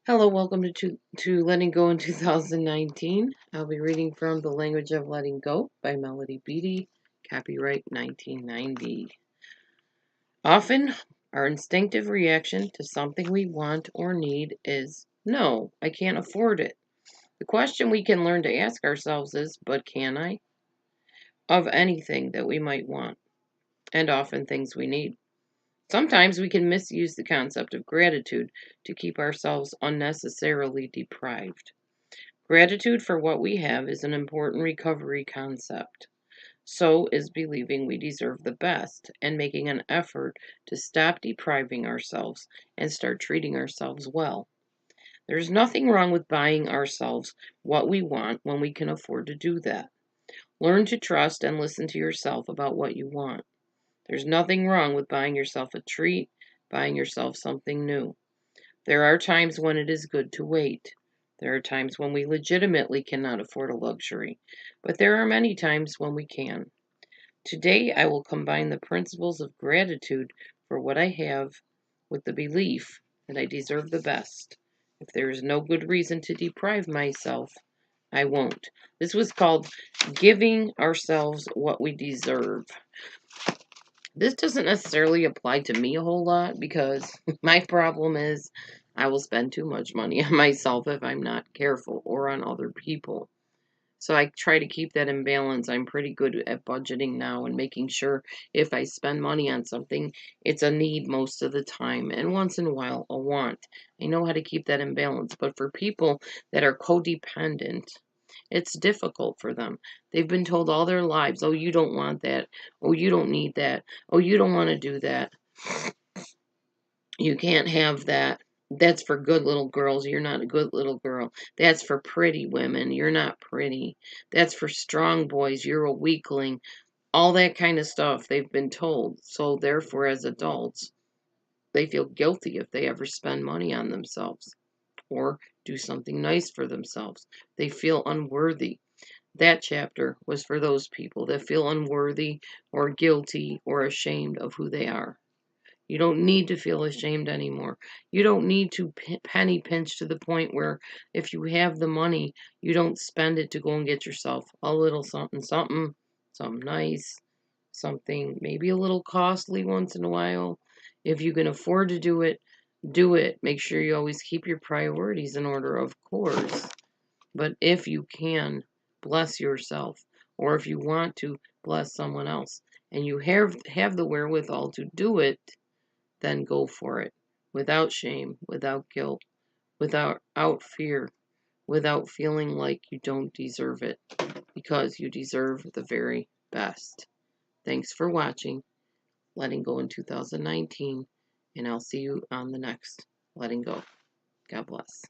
Hello, welcome to Letting Go in 2019. I'll be reading from The Language of Letting Go by Melody Beattie, copyright 1990. Often, our instinctive reaction to something we want or need is, no, I can't afford it. The question we can learn to ask ourselves is, but can I? Of anything that we might want, and often things we need. Sometimes we can misuse the concept of gratitude to keep ourselves unnecessarily deprived. Gratitude for what we have is an important recovery concept. So is believing we deserve the best and making an effort to stop depriving ourselves and start treating ourselves well. There's nothing wrong with buying ourselves what we want when we can afford to do that. Learn to trust and listen to yourself about what you want. There's nothing wrong with buying yourself a treat, buying yourself something new. There are times when it is good to wait. There are times when we legitimately cannot afford a luxury, but there are many times when we can. Today, I will combine the principles of gratitude for what I have with the belief that I deserve the best. If there is no good reason to deprive myself, I won't. This was called giving ourselves what we deserve. This doesn't necessarily apply to me a whole lot because my problem is I will spend too much money on myself if I'm not careful or on other people. So I try to keep that in balance. I'm pretty good at budgeting now and making sure if I spend money on something, it's a need most of the time and once in a while a want. I know how to keep that in balance. But for people that are codependent, it's difficult for them. They've been told all their lives, oh, you don't want that. Oh, you don't need that. Oh, you don't want to do that. You can't have that. That's for good little girls. You're not a good little girl. That's for pretty women. You're not pretty. That's for strong boys. You're a weakling. All that kind of stuff they've been told. So, therefore, as adults, they feel guilty if they ever spend money on themselves or do something nice for themselves. They feel unworthy. That chapter was for those people that feel unworthy or guilty or ashamed of who they are. You don't need to feel ashamed anymore. You don't need to penny pinch to the point where if you have the money, you don't spend it to go and get yourself a little something, something, something nice, something maybe a little costly once in a while. If you can afford to do it, do it. Make sure you always keep your priorities in order, of course. But if you can, bless yourself. Or if you want to, bless someone else. And you have the wherewithal to do it, then go for it. Without shame, without guilt, without fear, without feeling like you don't deserve it. Because you deserve the very best. Thanks for watching Letting Go in 2019. And I'll see you on the next Letting Go. God bless.